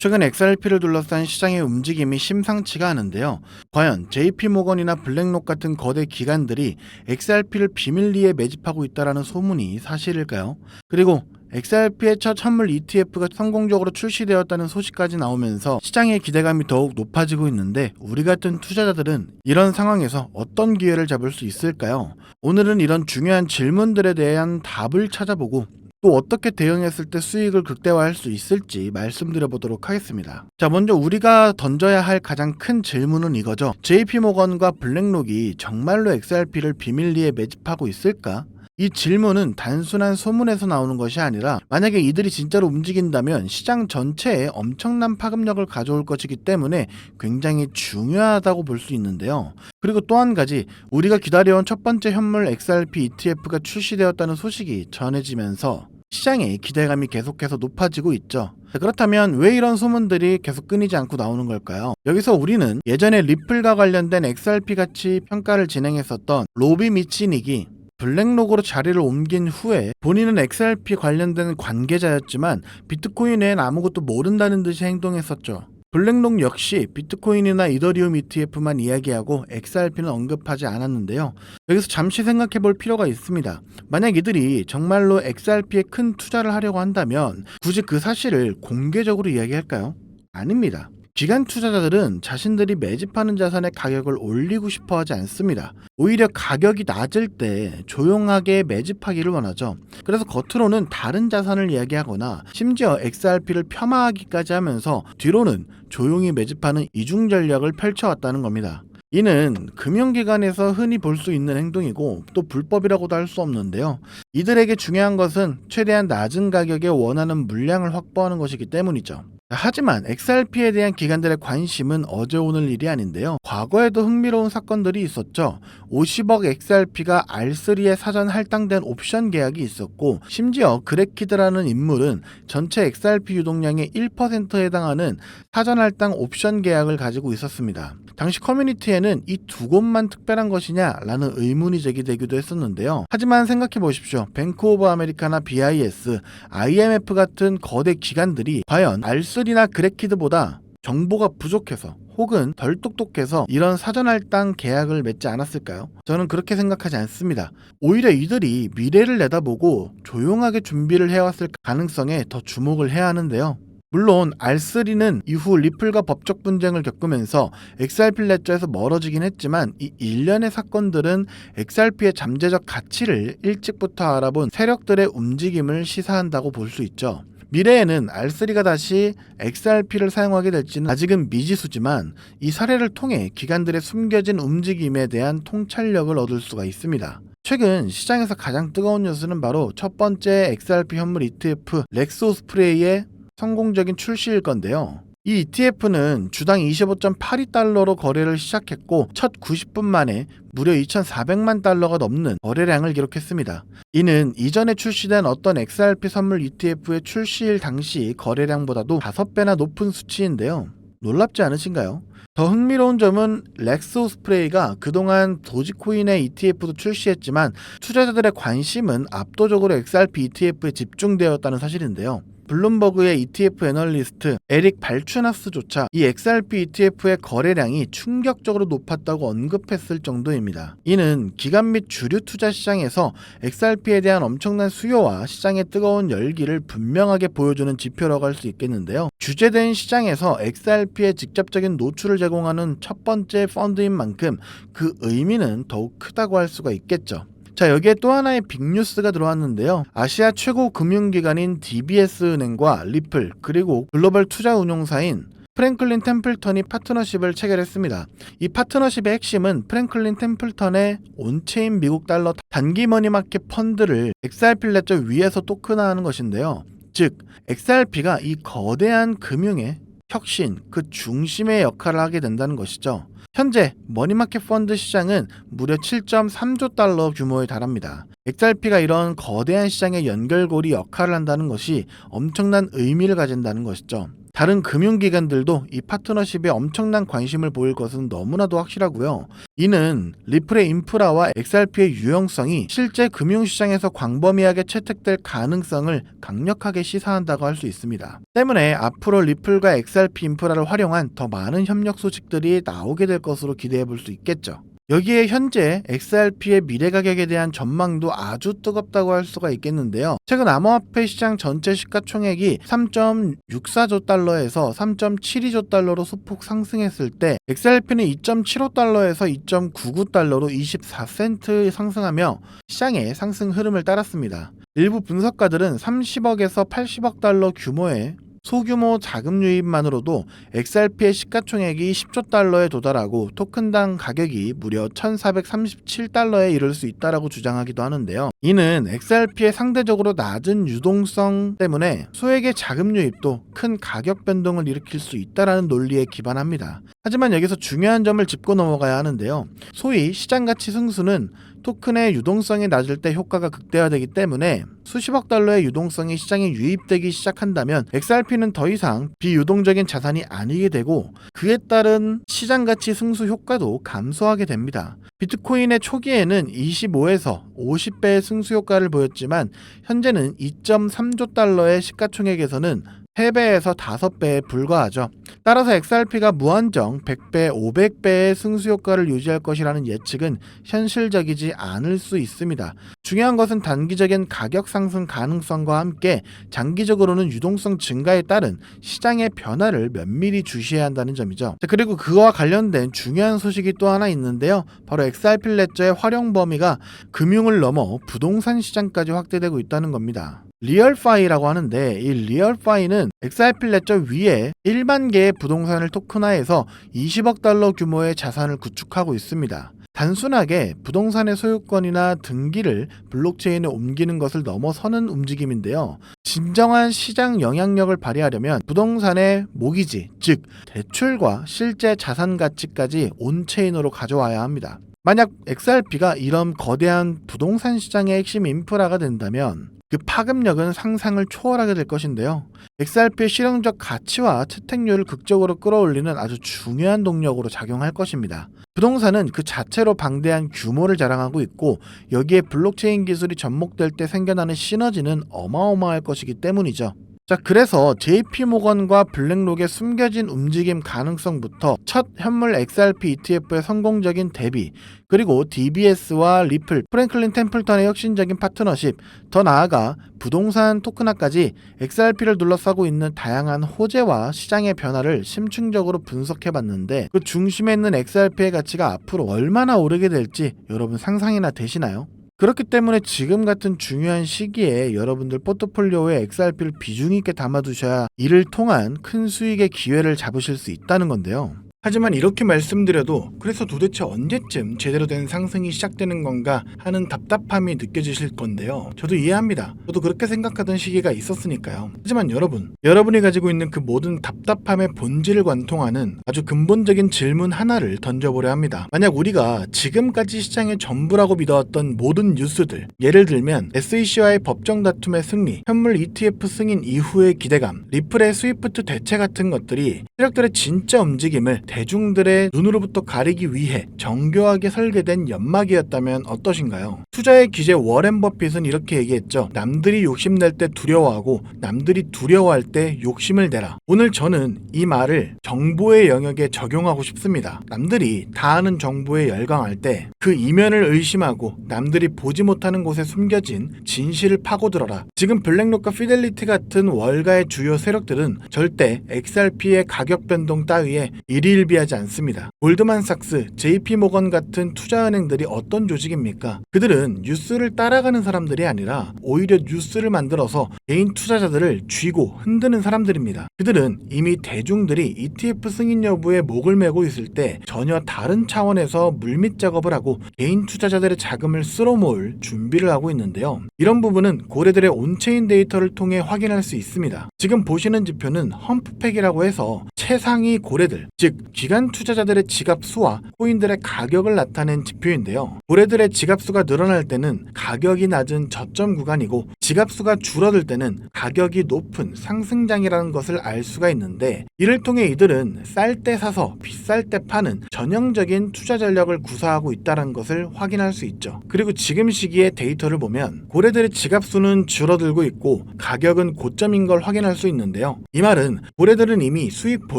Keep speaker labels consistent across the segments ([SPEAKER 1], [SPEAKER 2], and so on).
[SPEAKER 1] 최근 XRP를 둘러싼 시장의 움직임이 심상치가 않은데요. 과연 JP모건이나 블랙록 같은 거대 기관들이 XRP를 비밀리에 매집하고 있다는 소문이 사실일까요? 그리고 XRP의 첫 선물 ETF가 성공적으로 출시되었다는 소식까지 나오면서 시장의 기대감이 더욱 높아지고 있는데, 우리 같은 투자자들은 이런 상황에서 어떤 기회를 잡을 수 있을까요? 오늘은 이런 중요한 질문들에 대한 답을 찾아보고 또 어떻게 대응했을 때 수익을 극대화할 수 있을지 말씀드려보도록 하겠습니다. 자, 먼저 우리가 던져야 할 가장 큰 질문은 이거죠. JP모건과 블랙록이 정말로 XRP를 비밀리에 매집하고 있을까? 이 질문은 단순한 소문에서 나오는 것이 아니라, 만약에 이들이 진짜로 움직인다면 시장 전체에 엄청난 파급력을 가져올 것이기 때문에 굉장히 중요하다고 볼 수 있는데요. 그리고 또 한 가지, 우리가 기다려온 첫 번째 현물 XRP ETF가 출시되었다는 소식이 전해지면서 시장의 기대감이 계속해서 높아지고 있죠. 그렇다면 왜 이런 소문들이 계속 끊이지 않고 나오는 걸까요? 여기서 우리는 예전에 리플과 관련된 XRP 가치 평가를 진행했었던 로비 미치닉이 블랙록으로 자리를 옮긴 후에 본인은 XRP 관련된 관계자였지만 비트코인엔 아무것도 모른다는 듯이 행동했었죠. 블랙록 역시 비트코인이나 이더리움 ETF만 이야기하고 XRP는 언급하지 않았는데요. 여기서 잠시 생각해 볼 필요가 있습니다. 만약 이들이 정말로 XRP에 큰 투자를 하려고 한다면 굳이 그 사실을 공개적으로 이야기할까요? 아닙니다. 기관 투자자들은 자신들이 매집하는 자산의 가격을 올리고 싶어 하지 않습니다. 오히려 가격이 낮을 때 조용하게 매집하기를 원하죠. 그래서 겉으로는 다른 자산을 이야기하거나 심지어 XRP를 폄하하기까지 하면서 뒤로는 조용히 매집하는 이중 전략을 펼쳐왔다는 겁니다. 이는 금융기관에서 흔히 볼 수 있는 행동이고 또 불법이라고도 할 수 없는데요. 이들에게 중요한 것은 최대한 낮은 가격에 원하는 물량을 확보하는 것이기 때문이죠. 하지만 XRP에 대한 기관들의 관심은 어제 오늘 일이 아닌데요. 과거에도 흥미로운 사건들이 있었죠. 50억 XRP가 R3에 사전 할당된 옵션 계약이 있었고, 심지어 그레키드라는 인물은 전체 XRP 유동량의 1%에 해당하는 사전 할당 옵션 계약을 가지고 있었습니다. 당시 커뮤니티에는 이 두 곳만 특별한 것이냐라는 의문이 제기되기도 했었는데요. 하지만 생각해 보십시오. 뱅크 오브 아메리카나 BIS, IMF 같은 거대 기관들이 과연 R3나 그레키드보다 정보가 부족해서 혹은 덜 똑똑해서 이런 사전할당 계약을 맺지 않았을까요? 저는 그렇게 생각하지 않습니다. 오히려 이들이 미래를 내다보고 조용하게 준비를 해왔을 가능성에 더 주목을 해야 하는데요. 물론 R3는 이후 리플과 법적 분쟁을 겪으면서 XRP 레저에서 멀어지긴 했지만, 이 일련의 사건들은 XRP의 잠재적 가치를 일찍부터 알아본 세력들의 움직임을 시사한다고 볼 수 있죠. 미래에는 R3가 다시 XRP를 사용하게 될지는 아직은 미지수지만, 이 사례를 통해 기관들의 숨겨진 움직임에 대한 통찰력을 얻을 수가 있습니다. 최근 시장에서 가장 뜨거운 뉴스는 바로 첫 번째 XRP 현물 ETF 렉스오스프레이의 성공적인 출시일 건데요. 이 ETF는 주당 25.82달러로 거래를 시작했고 첫 90분 만에 무려 2,400만 달러가 넘는 거래량을 기록했습니다. 이는 이전에 출시된 어떤 XRP 선물 ETF의 출시일 당시 거래량보다도 5배나 높은 수치인데요. 놀랍지 않으신가요? 더 흥미로운 점은 렉스오스프레이가 그동안 도지코인의 ETF도 출시했지만 투자자들의 관심은 압도적으로 XRP ETF에 집중되었다는 사실인데요. 블룸버그의 ETF 애널리스트 에릭 발추나스조차 이 XRP ETF의 거래량이 충격적으로 높았다고 언급했을 정도입니다. 이는 기관 및 주류 투자 시장에서 XRP에 대한 엄청난 수요와 시장의 뜨거운 열기를 분명하게 보여주는 지표라고 할 수 있겠는데요. 규제된 시장에서 XRP의 직접적인 노출을 제공하는 첫 번째 펀드인 만큼 그 의미는 더욱 크다고 할 수가 있겠죠. 자, 여기에 또 하나의 빅뉴스가 들어왔는데요. 아시아 최고 금융기관인 DBS은행과 리플, 그리고 글로벌 투자 운용사인 프랭클린 템플턴이 파트너십을 체결했습니다. 이 파트너십의 핵심은 프랭클린 템플턴의 온체인 미국 달러 단기 머니마켓 펀드를 XRP 레저 위에서 토큰화하는 것인데요. 즉, XRP가 이 거대한 금융의 혁신, 그 중심의 역할을 하게 된다는 것이죠. 현재 머니마켓 펀드 시장은 무려 7.3조 달러 규모에 달합니다. XRP가 이런 거대한 시장의 연결고리 역할을 한다는 것이 엄청난 의미를 가진다는 것이죠. 다른 금융기관들도 이 파트너십에 엄청난 관심을 보일 것은 너무나도 확실하고요. 이는 리플의 인프라와 XRP의 유용성이 실제 금융시장에서 광범위하게 채택될 가능성을 강력하게 시사한다고 할 수 있습니다. 때문에 앞으로 리플과 XRP 인프라를 활용한 더 많은 협력 소식들이 나오게 될 것으로 기대해 볼 수 있겠죠. 여기에 현재 XRP의 미래 가격에 대한 전망도 아주 뜨겁다고 할 수가 있겠는데요. 최근 암호화폐 시장 전체 시가총액이 3.64조 달러에서 3.72조 달러로 소폭 상승했을 때 XRP는 2.75달러에서 2.99 달러로 24센트 상승하며 시장의 상승 흐름을 따랐습니다. 일부 분석가들은 30억에서 80억 달러 규모의 소규모 자금 유입만으로도 XRP의 시가총액이 10조 달러에 도달하고 토큰당 가격이 무려 1437달러에 이를 수 있다라고 주장하기도 하는데요. 이는 XRP의 상대적으로 낮은 유동성 때문에 소액의 자금 유입도 큰 가격 변동을 일으킬 수 있다라는 논리에 기반합니다. 하지만 여기서 중요한 점을 짚고 넘어가야 하는데요. 소위 시장가치 승수는 토큰의 유동성이 낮을 때 효과가 극대화되기 때문에 수십억 달러의 유동성이 시장에 유입되기 시작한다면 XRP는 더 이상 비유동적인 자산이 아니게 되고 그에 따른 시장가치 승수 효과도 감소하게 됩니다. 비트코인의 초기에는 25에서 50배의 승수 효과를 보였지만 현재는 2.3조 달러의 시가총액에서는 3배에서 5배에 불과하죠. 따라서 XRP가 무한정 100배, 500배의 승수 효과를 유지할 것이라는 예측은 현실적이지 않을 수 있습니다. 중요한 것은 단기적인 가격 상승 가능성과 함께 장기적으로는 유동성 증가에 따른 시장의 변화를 면밀히 주시해야 한다는 점이죠. 그리고 그와 관련된 중요한 소식이 또 하나 있는데요. 바로 XRP 레저의 활용 범위가 금융을 넘어 부동산 시장까지 확대되고 있다는 겁니다. 리얼파이라고 하는데 이 리얼파이는 XRP 레저 위에 1만 개의 부동산을 토큰화해서 20억 달러 규모의 자산을 구축하고 있습니다. 단순하게 부동산의 소유권이나 등기를 블록체인에 옮기는 것을 넘어서는 움직임인데요. 진정한 시장 영향력을 발휘하려면 부동산의 모기지, 즉 대출과 실제 자산 가치까지 온체인으로 가져와야 합니다. 만약 XRP가 이런 거대한 부동산 시장의 핵심 인프라가 된다면 그 파급력은 상상을 초월하게 될 것인데요. XRP의 실용적 가치와 채택률을 극적으로 끌어올리는 아주 중요한 동력으로 작용할 것입니다. 부동산은 그 자체로 방대한 규모를 자랑하고 있고 여기에 블록체인 기술이 접목될 때 생겨나는 시너지는 어마어마할 것이기 때문이죠. 자, 그래서 JP모건과 블랙록의 숨겨진 움직임 가능성부터 첫 현물 XRP ETF의 성공적인 대비, 그리고 DBS와 리플, 프랭클린 템플턴의 혁신적인 파트너십, 더 나아가 부동산 토큰화까지 XRP를 둘러싸고 있는 다양한 호재와 시장의 변화를 심층적으로 분석해봤는데 그 중심에 있는 XRP의 가치가 앞으로 얼마나 오르게 될지 여러분 상상이나 되시나요? 그렇기 때문에 지금 같은 중요한 시기에 여러분들 포트폴리오에 XRP를 비중 있게 담아두셔야 이를 통한 큰 수익의 기회를 잡으실 수 있다는 건데요. 하지만 이렇게 말씀드려도 그래서 도대체 언제쯤 제대로 된 상승이 시작되는 건가 하는 답답함이 느껴지실 건데요. 저도 이해합니다. 저도 그렇게 생각하던 시기가 있었으니까요. 하지만 여러분이 가지고 있는 그 모든 답답함의 본질을 관통하는 아주 근본적인 질문 하나를 던져보려 합니다. 만약 우리가 지금까지 시장의 전부라고 믿어왔던 모든 뉴스들, 예를 들면 SEC와의 법정 다툼의 승리, 현물 ETF 승인 이후의 기대감, 리플의 스위프트 대체 같은 것들이 세력들의 진짜 움직임을 대중들의 눈으로부터 가리기 위해 정교하게 설계된 연막이었다면 어떠신가요? 투자의 기재 워렌 버핏은 이렇게 얘기했죠. 남들이 욕심낼 때 두려워하고 남들이 두려워할 때 욕심을 내라. 오늘 저는 이 말을 정보의 영역에 적용하고 싶습니다. 남들이 다 아는 정보에 열광할 때 그 이면을 의심하고 남들이 보지 못하는 곳에 숨겨진 진실을 파고들어라. 지금 블랙록과 피델리티 같은 월가의 주요 세력들은 절대 XRP의 가격 변동 따위에 일희일비하지 않습니다. 골드만삭스, JP모건 같은 투자은행들이 어떤 조직입니까? 그들은 뉴스를 따라가는 사람들이 아니라 오히려 뉴스를 만들어서 개인 투자자들을 쥐고 흔드는 사람들입니다. 그들은 이미 대중들이 ETF 승인 여부에 목을 메고 있을 때 전혀 다른 차원에서 물밑 작업을 하고 개인 투자자들의 자금을 쓸어모을 준비를 하고 있는데요. 이런 부분은 고래들의 온체인 데이터를 통해 확인할 수 있습니다. 지금 보시는 지표는 험프팩이라고 해서 최상위 고래들, 즉 기관 투자자들의 지갑수와 코인들의 가격을 나타낸 지표인데요. 고래들의 지갑수가 늘어날 때는 가격이 낮은 저점 구간이고 지갑수가 줄어들 때는 가격이 높은 상승장이라는 것을 알 수가 있는데, 이를 통해 이들은 쌀 때 사서 비쌀 때 파는 전형적인 투자 전략을 구사하고 있다는 것을 확인할 수 있죠. 그리고 지금 시기의 데이터를 보면 고래들의 지갑수는 줄어들고 있고 가격은 고점인 걸 확인할 수 있는데요. 이 말은 고래들은 이미 수익 볼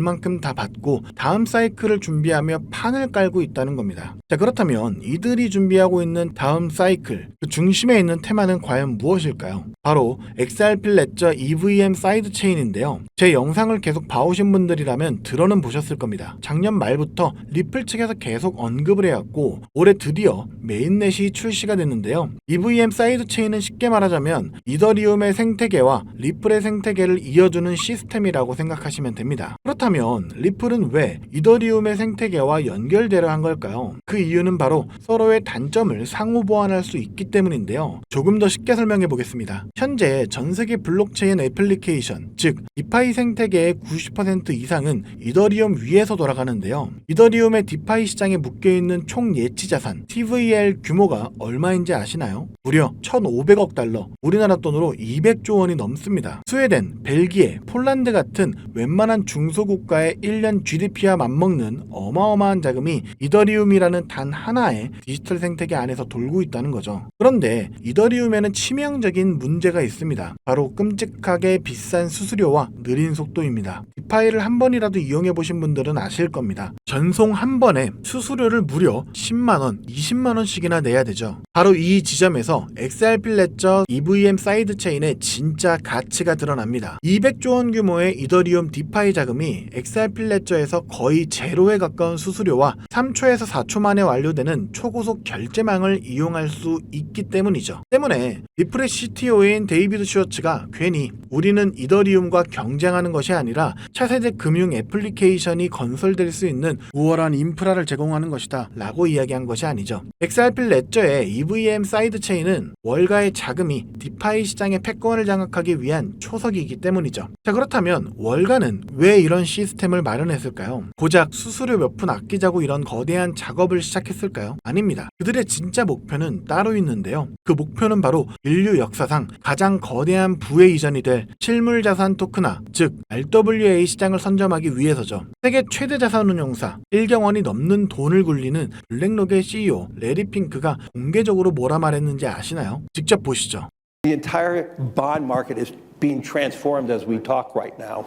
[SPEAKER 1] 만큼 다 받고 다음 사이클을 준비하며 판을 깔고 있다는 겁니다. 자, 그렇다면 이들이 준비하고 있는 다음 사이클, 그 중심에 있는 테마는 과연 무엇일까요? 바로 XRP 레저 EVM 사이드 체인인데요. 제 영상을 계속 봐오신 분들이라면 들어는 보셨을 겁니다. 작년 말부터 리플 측에서 계속 언급을 해왔고 올해 드디어 메인넷이 출시가 됐는데요. EVM 사이드 체인은 쉽게 말하자면 이더리움의 생태계와 리플의 생태계를 이어주는 시스템이라고 생각하시면 됩니다. 그렇다면 리플은 왜 이더리움의 생태계와 연결되려 한 걸까요? 그 이유는 바로 서로의 단점을 상호 보완할 수 있기 때문인데요. 조금 더 쉽게 설명해 보겠습니다. 현재 전 세계 블록체인 애플리케이션, 즉 디파이 생태계의 90% 이상은 이더리움 위에서 돌아가는데요. 이더리움의 디파이 시장에 묶여있는 총 예치 자산 TVL 규모가 얼마인지 아시나요? 무려 1,500억 달러, 우리나라 돈으로 200조 원이 넘습니다. 스웨덴, 벨기에, 폴란드 같은 웬만한 중소국가의 1년 GDP와 맞먹는 어마어마한 자금이 이더리움이라는 단 하나의 디지털 생태계 안에서 돌고 있다는 거죠. 그런데 이더리움에는 치명적인 문제가 있습니다. 바로 끔찍하게 비싼 수수료와 느린 속도입니다. 디파이를 한 번이라도 이용해 보신 분들은 아실 겁니다. 전송 한 번에 수수료를 무려 10만원, 20만원씩이나 내야 되죠. 바로 이 지점에서 XRP 레저 EVM 사이드 체인의 진짜 가치가 드러납니다. 200조 원 규모의 이더리움 디파이 자금이 XRP 레저에서 거의 제로에 가까운 수수료와 3초에서 4초 만에 완료되는 초고속 결제망을 이용할 수 있기 때문이죠. 때문에 리플의 CTO인 데이비드 슈워츠가 괜히 우리는 이더리움과 경쟁하는 것이 아니라 차세대 금융 애플리케이션이 건설될 수 있는 우월한 인프라를 제공하는 것이다 라고 이야기한 것이 아니죠. XRP 레저의 EVM 사이드 체인은 월가의 자금이 디파이 시장의 패권을 장악하기 위한 초석이기 때문이죠. 자, 그렇다면 월가는 왜 이런 시스템을 마련했을까요? 고작 수수료 몇 푼 아끼자고 이런 거대한 작업을 시작했을까요? 아닙니다. 그들의 진짜 목표는 따로 있는데요. 그 목표는 바로 인류 역사상 가장 거대한 부의 이전이 될 실물자산 토큰화, 즉 RWA 시장을 선점하기 위해서죠. 세계 최대 자산운용사 1경 원이 넘는 돈을 굴리는 블랙록의 CEO 레리 핑크가 공개적으로 뭐라 말했는지 아시나요? 직접 보시죠.
[SPEAKER 2] The entire bond market is being transformed as we talk right now.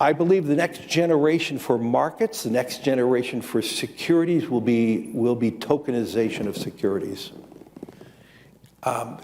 [SPEAKER 2] I believe the next generation for markets, the next generation for securities will be tokenization of securities.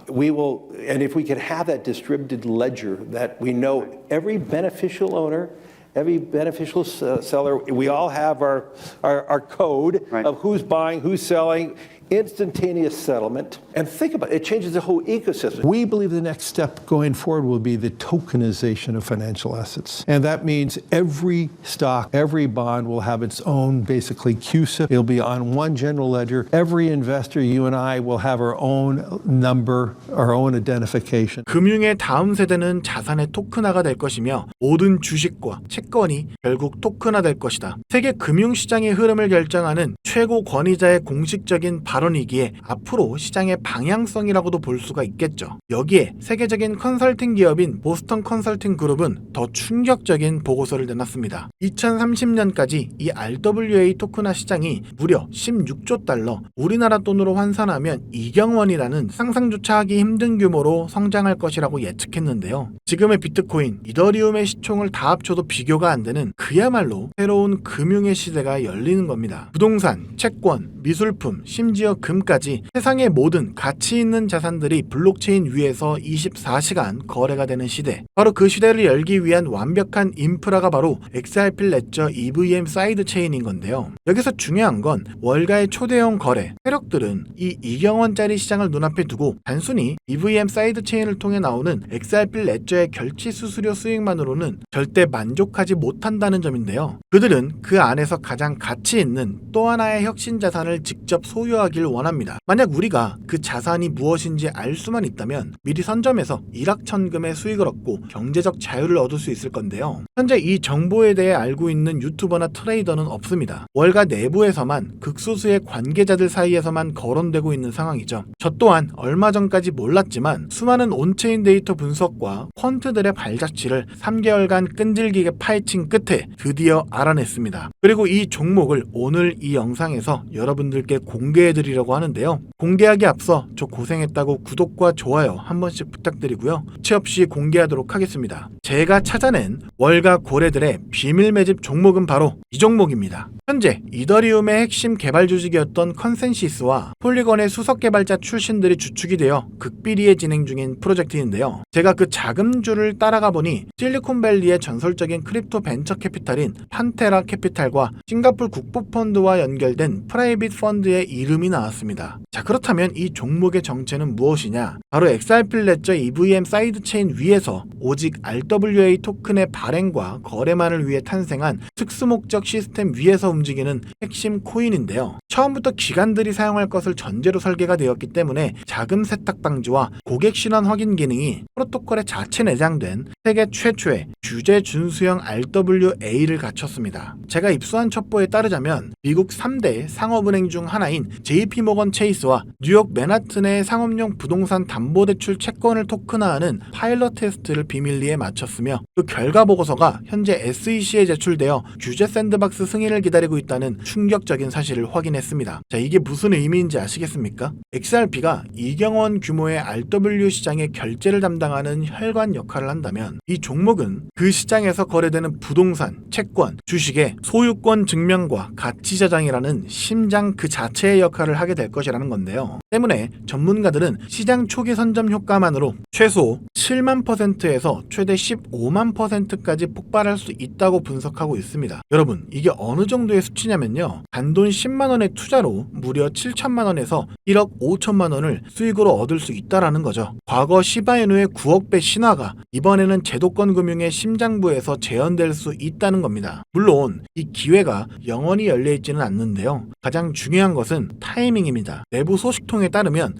[SPEAKER 2] We will, and if we could have that distributed ledger that we know every beneficial owner, every beneficial seller, we all have our code of who's buying, who's selling, instantaneous settlement. And think about it, it changes the whole ecosystem. We believe the next step going forward will be the tokenization of financial assets. And that means every stock, every bond will have its own basically CUSIP. It'll be on one general ledger. Every investor, you and I, will have our own number, our own identification.
[SPEAKER 1] 금융의 다음 세대는 자산의 토큰화가 될 것이며 모든 주식과 채권이 결국 토큰화 될 것이다. 세계 금융시장의 흐름을 결정하는 최고 권위자의 공식적인 발언이기에 앞으로 시장의 방향성이라고도 볼 수가 있겠죠. 여기에 세계적인 컨설팅 기업인 보스턴 컨설팅 그룹은 더 충격적인 보고서를 내놨습니다. 2030년까지 이 RWA 토큰화 시장이 무려 16조 달러, 우리나라 돈으로 환산하면 2경 원이라는 상상조차 하기 힘든 규모로 성장할 것이라고 예측했는데요. 지금의 비트코인, 이더리움의 시총을 다 합쳐도 비교가 안 되는 그야말로 새로운 금융의 시대가 열리는 겁니다. 부동산, 채권, 미술품, 심지어 금까지 세상의 모든 가치 있는 자산들이 블록체인 위에서 24시간 거래가 되는 시대. 바로 그 시대를 열기 위한 완벽한 인프라가 바로 XRP 레저 EVM 사이드 체인인 건데요. 여기서 중요한 건 월가의 초대형 거래, 세력들은 이 2경원짜리 시장을 눈앞에 두고 단순히 EVM 사이드 체인을 통해 나오는 XRP 레저의 결치 수수료 수익만으로는 절대 만족하지 못한다는 점인데요. 그들은 그 안에서 가장 가치 있는 또 하나의 혁신 자산을 직접 소유하기 하길 원합니다. 만약 우리가 그 자산이 무엇인지 알 수만 있다면 미리 선점해서 일확천금의 수익을 얻고 경제적 자유를 얻을 수 있을 건데요. 현재 이 정보에 대해 알고 있는 유튜버나 트레이더는 없습니다. 월가 내부에서만 극소수의 관계자들 사이에서만 거론되고 있는 상황이죠. 저 또한 얼마 전까지 몰랐지만 수많은 온체인 데이터 분석과 퀀트들의 발자취를 3개월간 끈질기게 파헤친 끝에 드디어 알아냈습니다. 그리고 이 종목을 오늘 이 영상에서 여러분들께 공개해드리려고 하는데요. 공개하기 앞서 저 고생했다고 구독과 좋아요 한 번씩 부탁드리고요. 채 없이 공개하도록 하겠습니다. 제가 찾아낸 월가 고래들의 비밀 매집 종목은 바로 이 종목입니다. 현재 이더리움의 핵심 개발 조직이었던 컨센시스와 폴리건의 수석 개발자 출신들이 주축이 되어 극비리에 진행 중인 프로젝트인데요. 제가 그 자금줄을 따라가 보니 실리콘밸리의 전설적인 크립토 벤처 캐피탈인 판테라 캐피탈과 싱가폴 국부펀드와 연결된 프라이빗 펀드의 이름이 나왔습니다. 자, 그렇다면 이 종목의 정체는 무엇이냐? 바로 XRP 레저 EVM 사이드체인 위에서 오직 RWA 토큰의 발행과 거래만을 위해 탄생한 특수목적 시스템 위에서 움직이는 핵심 코인인데요. 처음부터 기관들이 사용할 것을 전제로 설계가 되었기 때문에 자금 세탁 방지와 고객 신원 확인 기능이 프로토콜에 자체 내장된 세계 최초의 규제 준수형 RWA를 갖췄습니다. 제가 입수한 첩보에 따르자면 미국 3대 상업은행 중 하나인 JP모건 체이스와 뉴욕 맨하튼의 상업용 부동산 담보대출 채권을 토큰화하는 파일럿 테스트를 비밀리에 마쳤으며 그 결과 보고서가 현재 SEC에 제출되어 규제 샌드박스 승인을 기다리고 있다는 충격적인 사실을 확인했습니다. 자, 이게 무슨 의미인지 아시겠습니까? XRP가 이경원 규모의 RW 시장의 결제를 담당하는 혈관 역할을 한다면 이 종목은 그 시장에서 거래되는 부동산, 채권, 주식의 소유권 증명과 가치 저장이라는 심장 그 자체의 역할을 하게 될 것이라는 건데요. 때문에 전문가들은 시장 초기 선점 효과만으로 최소 7만 %에서 최대 15만 %까지 폭발할 수 있다고 분석하고 있습니다. 여러분, 이게 어느 정도의 수치냐면요. 단돈 10만 원의 투자로 무려 7천만 원에서 1억 5천만 원을 수익으로 얻을 수 있다라는 거죠. 과거 시바이누의 9억 배 신화가 이번에는 제도권 금융의 심장부에서 재현될 수 있다는 겁니다. 물론 이 기회가 영원히 열려 있지는 않는데요. 가장 중요한 것은 타이밍입니다. 내부 소식통에 따르면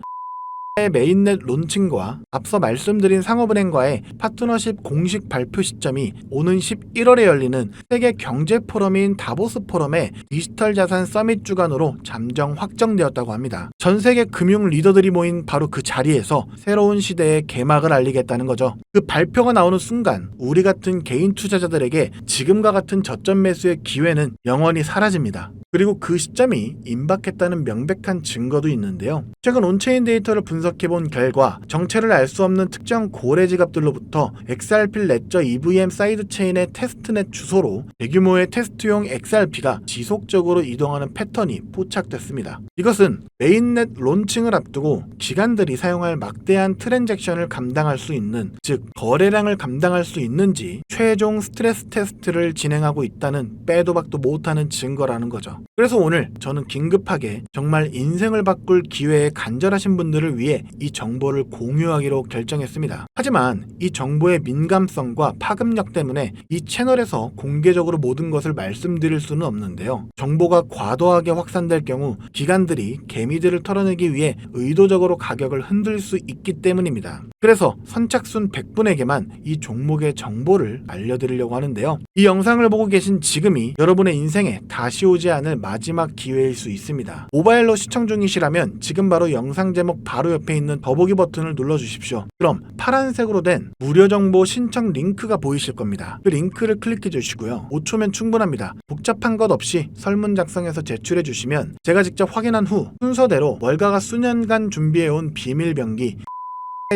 [SPEAKER 1] 메인넷 론칭과 앞서 말씀드린 상업은행과의 파트너십 공식 발표 시점이 오는 11월에 열리는 세계 경제 포럼인 다보스 포럼의 디지털 자산 서밋 주간으로 잠정 확정되었다고 합니다. 전 세계 금융 리더들이 모인 바로 그 자리에서 새로운 시대의 개막을 알리겠다는 거죠. 그 발표가 나오는 순간 우리 같은 개인 투자자들에게 지금과 같은 저점 매수의 기회는 영원히 사라집니다. 그리고 그 시점이 임박했다는 명백한 증거도 있는데요. 최근 온체인 데이터를 분석해본 결과 정체를 알 수 없는 특정 고래 지갑들로부터 XRP 레저 EVM 사이드체인의 테스트넷 주소로 대규모의 테스트용 XRP가 지속적으로 이동하는 패턴이 포착됐습니다. 이것은 메인넷 론칭을 앞두고 기관들이 사용할 막대한 트랜잭션을 감당할 수 있는, 즉 거래량을 감당할 수 있는지 최종 스트레스 테스트를 진행하고 있다는 빼도 박도 못하는 증거라는 거죠. 그래서 오늘 저는 긴급하게 정말 인생을 바꿀 기회에 간절하신 분들을 위해 이 정보를 공유하기로 결정했습니다. 하지만 이 정보의 민감성과 파급력 때문에 이 채널에서 공개적으로 모든 것을 말씀드릴 수는 없는데요. 정보가 과도하게 확산될 경우 기관들이 개미들을 털어내기 위해 의도적으로 가격을 흔들 수 있기 때문입니다. 그래서 선착순 100분에게만 이 종목의 정보를 알려드리려고 하는데요. 이 영상을 보고 계신 지금이 여러분의 인생에 다시 오지 않을 마지막 기회일 수 있습니다. 모바일로 시청 중이시라면 지금 바로 영상 제목 바로 옆에 있는 더보기 버튼을 눌러주십시오. 그럼 파란색으로 된 무료 정보 신청 링크가 보이실 겁니다. 그 링크를 클릭해 주시고요. 5초면 충분합니다. 복잡한 것 없이 설문 작성해서 제출해 주시면 제가 직접 확인한 후 순서대로 월가가 수년간 준비해온 비밀 병기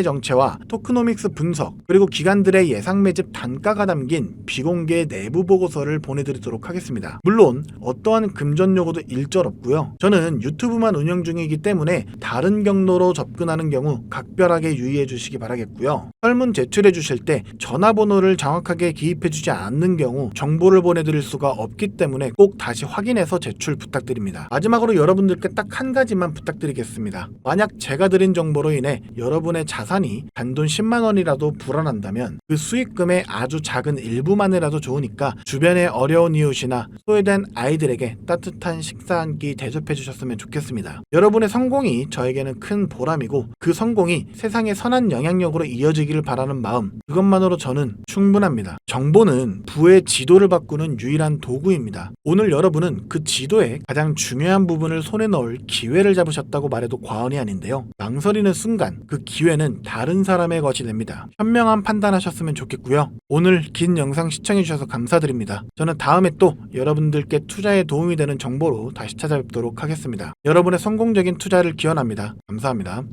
[SPEAKER 1] 정체와 토크노믹스 분석, 그리고 기관들의 예상 매집 단가가 담긴 비공개 내부 보고서를 보내드리도록 하겠습니다. 물론 어떠한 금전 요구도 일절 없고요. 저는 유튜브만 운영 중이기 때문에 다른 경로로 접근하는 경우 각별하게 유의해 주시기 바라겠고요. 설문 제출해 주실 때 전화번호를 정확하게 기입해 주지 않는 경우 정보를 보내드릴 수가 없기 때문에 꼭 다시 확인해서 제출 부탁드립니다. 마지막으로 여러분들께 딱 한 가지만 부탁드리겠습니다. 만약 제가 드린 정보로 인해 여러분의 자산이 단돈 10만 원이라도 불어난다면 그 수익금의 아주 작은 일부만이라도 좋으니까 주변의 어려운 이웃이나 소외된 아이들에게 따뜻한 식사 한 끼 대접해 주셨으면 좋겠습니다. 여러분의 성공이 저에게는 큰 보람이고 그 성공이 세상의 선한 영향력으로 이어지기를 바라는 마음, 그것만으로 저는 충분합니다. 정보는 부의 지도를 바꾸는 유일한 도구입니다. 오늘 여러분은 그 지도의 가장 중요한 부분을 손에 넣을 기회를 잡으셨다고 말해도 과언이 아닌데요. 망설이는 순간 그 기회는 다른 사람의 것이 됩니다. 현명한 판단하셨으면 좋겠고요. 오늘 긴 영상 시청해 주셔서 감사드립니다. 저는 다음에 또 여러분들께 투자에 도움이 되는 정보로 다시 찾아뵙도록 하겠습니다. 여러분의 성공적인 투자를 기원합니다. 감사합니다.